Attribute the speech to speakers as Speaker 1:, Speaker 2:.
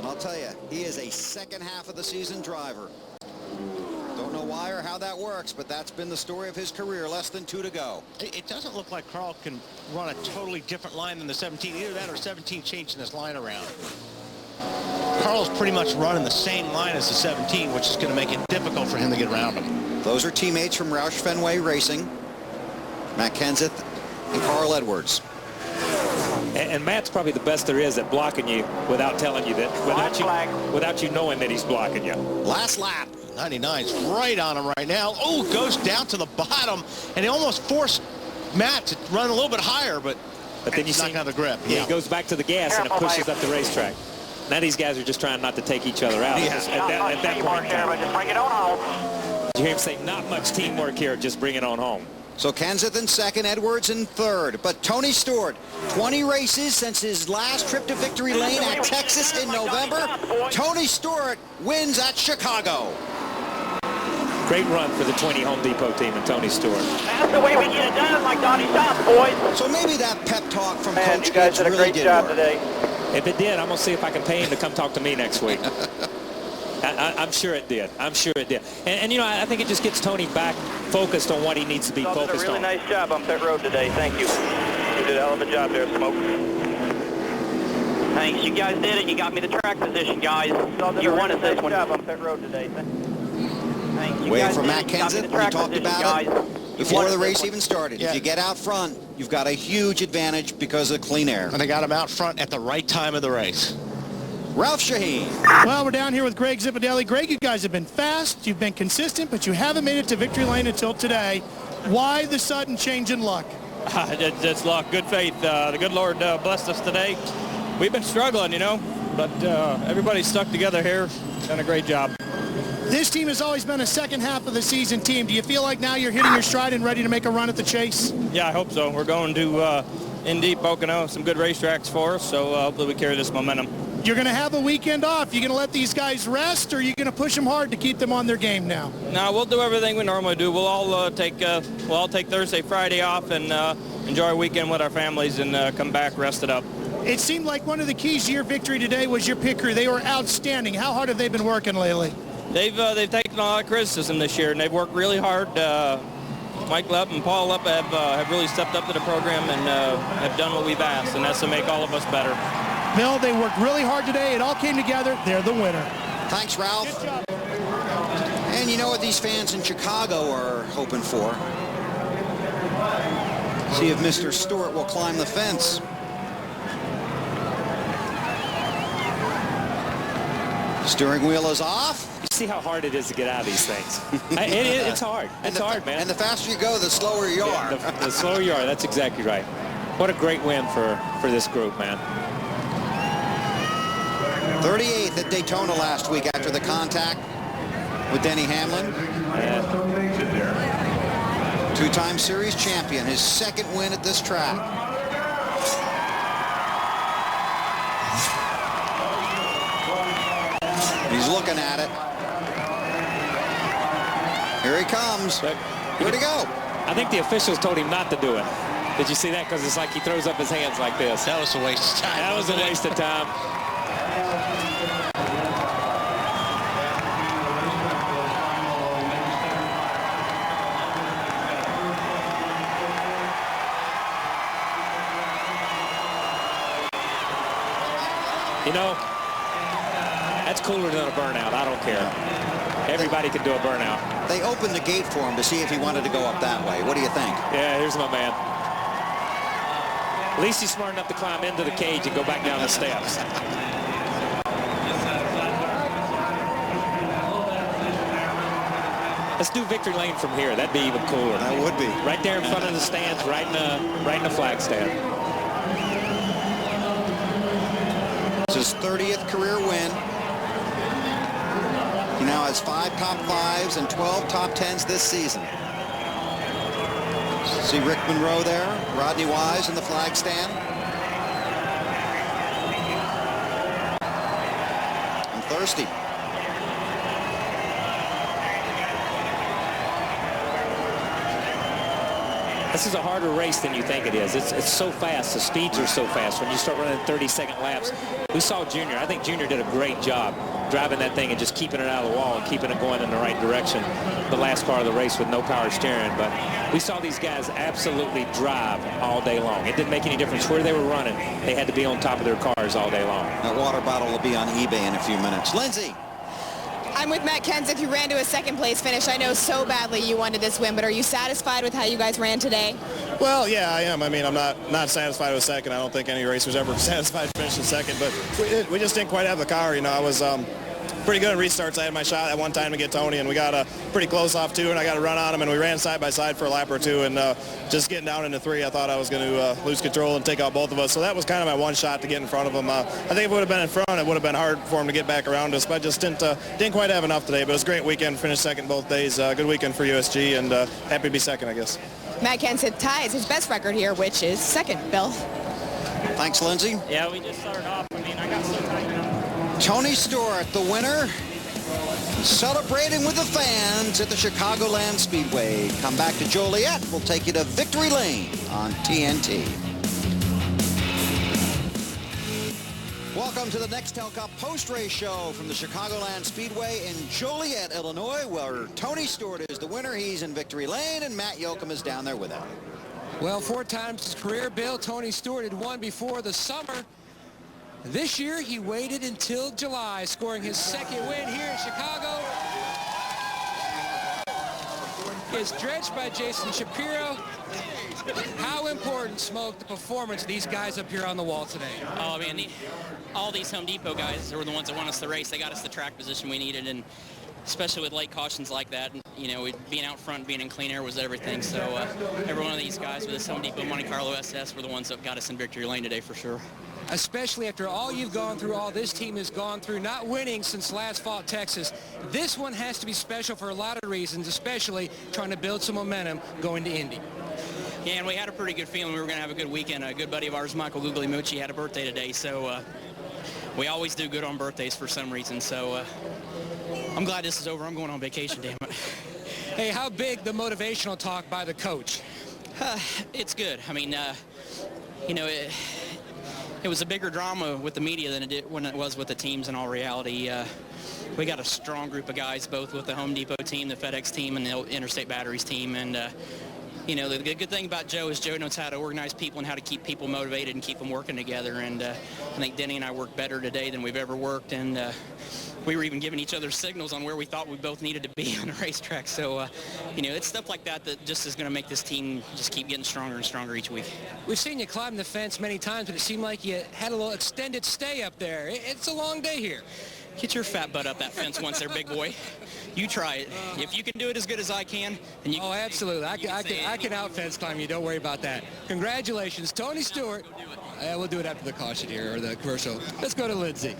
Speaker 1: And I'll tell you, he is a second half of the season driver. Don't know why or how that works, but that's been the story of his career. Less than 2 to go.
Speaker 2: It doesn't look like Carl can run a totally different line than the 17. Either that or 17 changing his line around. Carl's pretty much running the same line as the 17, which is going to make it difficult for him to get around him.
Speaker 1: Those are teammates from Roush Fenway Racing, Matt Kenseth and Carl Edwards.
Speaker 3: And Matt's probably the best there is at blocking you without telling you that, without you knowing that he's blocking you.
Speaker 1: Last lap.
Speaker 2: 99's right on him right now. Oh, goes down to the bottom, and he almost forced Matt to run a little bit higher, but
Speaker 3: then you see
Speaker 2: not the grip.
Speaker 3: Yeah, he goes back to the gas and it pushes up the racetrack. Now these guys are just trying not to take each other out.
Speaker 2: Yeah.
Speaker 3: At that point in time.
Speaker 4: Just bring it on home.
Speaker 3: Did you hear him say not much teamwork here, just bring it on home?
Speaker 1: So Kenseth in second, Edwards in third. But Tony Stewart, 20 races since his last trip to victory lane at Texas in November. Tony Stewart wins at Chicago.
Speaker 3: Great run for the 20 Home Depot team and Tony Stewart.
Speaker 4: That's the way we get it done, like Donnie Stop, boys.
Speaker 1: So maybe that pep talk from
Speaker 4: Man,
Speaker 1: Coach
Speaker 4: you guys
Speaker 1: Gibbs
Speaker 4: did a
Speaker 1: really
Speaker 4: great job
Speaker 1: work.
Speaker 4: today.
Speaker 3: If it did, I'm going to see if I can pay him to come talk to me next week. I'm sure it did. I'm sure it did. And you know, I think it just gets Tony back focused on what he needs to be focused on.
Speaker 4: You did a really nice job on pit road today. Thank you. You did a hell of a job there, Smoke. Thanks. You guys did it. You got me the track position, guys. You won it this one. Job on pit road today. Thanks.
Speaker 1: Waiting for Matt Kenseth. We talked about it before the race even started.
Speaker 2: Yeah.
Speaker 1: If you get out front, you've got a huge advantage because of clean air.
Speaker 2: And they got him out front at the right time of the race.
Speaker 1: Ralph Shaheen.
Speaker 5: Well, we're down here with Greg Zipadelli. Greg, you guys have been fast, you've been consistent, but you haven't made it to victory lane until today. Why the sudden change in luck?
Speaker 6: Just luck, good faith. The good Lord blessed us today. We've been struggling, you know, but everybody's stuck together here. Done a great job.
Speaker 5: This team has always been a second half of the season team. Do you feel like now you're hitting your stride and ready to make a run at the chase?
Speaker 6: Yeah, I hope so. We're going to Indy, Pocono, some good racetracks for us, so hopefully we carry this momentum.
Speaker 5: You're going to have a weekend off. You going to let these guys rest, or are you going to push them hard to keep them on their game now?
Speaker 6: No, we'll do everything we normally do. We'll all take Thursday, Friday off and enjoy our weekend with our families and come back rested up.
Speaker 5: It seemed like one of the keys to your victory today was your pit crew. They were outstanding. How hard have they been working lately?
Speaker 6: They've taken a lot of criticism this year, and they've worked really hard. Mike Lepp and Paul Lepp have really stepped up to the program and have done what we've asked, and that's to make all of us better.
Speaker 5: Bill, they worked really hard today. It all came together. They're the winner.
Speaker 1: Thanks, Ralph.
Speaker 5: Good job.
Speaker 1: And you know what these fans in Chicago are hoping for? See if Mr. Stewart will climb the fence. Steering wheel is off.
Speaker 3: You see how hard it is to get out of these things. It's hard. It's hard, man.
Speaker 1: And the faster you go, the slower you are.
Speaker 3: The slower you are. That's exactly right. What a great win for this group, man.
Speaker 1: 38th at Daytona last week after the contact with Denny Hamlin. Two-time series champion, his second win at this track. He's looking at it. Here he comes. Where'd he go?
Speaker 3: I think the officials told him not to do it. Did you see that? Because it's like he throws up his hands like this.
Speaker 2: That was a waste of time.
Speaker 3: That was a waste of time. You know, that's cooler than a burnout. I don't care. Everybody can do a burnout.
Speaker 1: They opened the gate for him to see if he wanted to go up that way. What do you think?
Speaker 3: Yeah, here's my man. At least he's smart enough to climb into the cage and go back down the steps. Let's do victory lane from here. That'd be even cooler.
Speaker 1: That would be.
Speaker 3: Right there in front of the stands, right in the flag stand.
Speaker 1: It's his 30th career win. He now has 5 top 5s and 12 top 10s this season. See Rick Monroe there, Rodney Wise in the flag stand. I'm thirsty.
Speaker 3: This is a harder race than you think it is. It's so fast. The speeds are so fast. When you start running 30-second laps, we saw Junior. I think Junior did a great job driving that thing and just keeping it out of the wall and keeping it going in the right direction the last part of the race with no power steering. But we saw these guys absolutely drive all day long. It didn't make any difference where they were running. They had to be on top of their cars all day long.
Speaker 1: That water bottle will be on eBay in a few minutes. Lindsay.
Speaker 7: I'm with Matt Kenseth, who ran to a second-place finish. I know so badly you wanted this win, but are you satisfied with how you guys ran today?
Speaker 8: Well, yeah, I am. I mean, I'm not satisfied with second. I don't think any racer's ever satisfied finishing second, but we just didn't quite have the car. You know, I was pretty good at restarts. I had my shot at one time to get Tony, and we got pretty close off two, and I got a run on him, and we ran side by side for a lap or two, and just getting down into three, I thought I was going to lose control and take out both of us. So that was kind of my one shot to get in front of him. I think if it would have been in front, it would have been hard for him to get back around us, but I just didn't quite have enough today. But it was a great weekend. Finished second both days. Good weekend for USG, and happy to be second, I guess.
Speaker 7: Matt Kenseth ties his best record here, which is second. Bill?
Speaker 1: Thanks, Lindsay.
Speaker 6: Yeah, we just started off. I mean, I got so tight.
Speaker 1: Tony Stewart, the winner, celebrating with the fans at the Chicagoland Speedway. Come back to Joliet. We'll take you to Victory Lane on TNT. Welcome to the Nextel Cup post-race show from the Chicagoland Speedway in Joliet, Illinois, where Tony Stewart is the winner. He's in Victory Lane, and Matt Yoakum is down there with him.
Speaker 9: Well, 4 times his career, Bill. Tony Stewart had won before the summer. This year, he waited until July, scoring his second win here in Chicago. Is dredged by Jason Shapiro. How important, Smoke, the performance of these guys up here on the wall today?
Speaker 10: Oh, man, all these Home Depot guys were the ones that won us the race. They got us the track position we needed, and especially with late cautions like that, you know, being out front, being in clean air was everything. So every one of these guys with this Home Depot Monte Carlo SS were the ones that got us in victory lane today for sure.
Speaker 9: Especially after all you've gone through, all this team has gone through, not winning since last fall at Texas. This one has to be special for a lot of reasons, especially trying to build some momentum going to Indy.
Speaker 10: Yeah, and we had a pretty good feeling we were going to have a good weekend. A good buddy of ours, Michael Guglielmucci, had a birthday today, so we always do good on birthdays for some reason. So I'm glad this is over. I'm going on vacation, damn it.
Speaker 9: Hey, how big the motivational talk by the coach?
Speaker 10: It's good. I mean, you know, it was a bigger drama with the media than it was with the teams in all reality. We got a strong group of guys, both with the Home Depot team, the FedEx team, and the Interstate Batteries team. And, you know, the good thing about Joe is Joe knows how to organize people and how to keep people motivated and keep them working together. And I think Denny and I worked better today than we've ever worked. And we were even giving each other signals on where we thought we both needed to be on the racetrack. So, you know, it's stuff like that that just is going to make this team just keep getting stronger and stronger each week.
Speaker 9: We've seen you climb the fence many times, but it seemed like you had a little extended stay up there. It's a long day here.
Speaker 10: Get your fat butt up that fence once there, big boy. You try it. If you can do it as good as I can, then you can.
Speaker 9: Oh, absolutely. I can out fence climb you. Don't worry about that. Congratulations, Tony Stewart. We'll do it after the caution here, or the commercial. Let's go to Lindsay.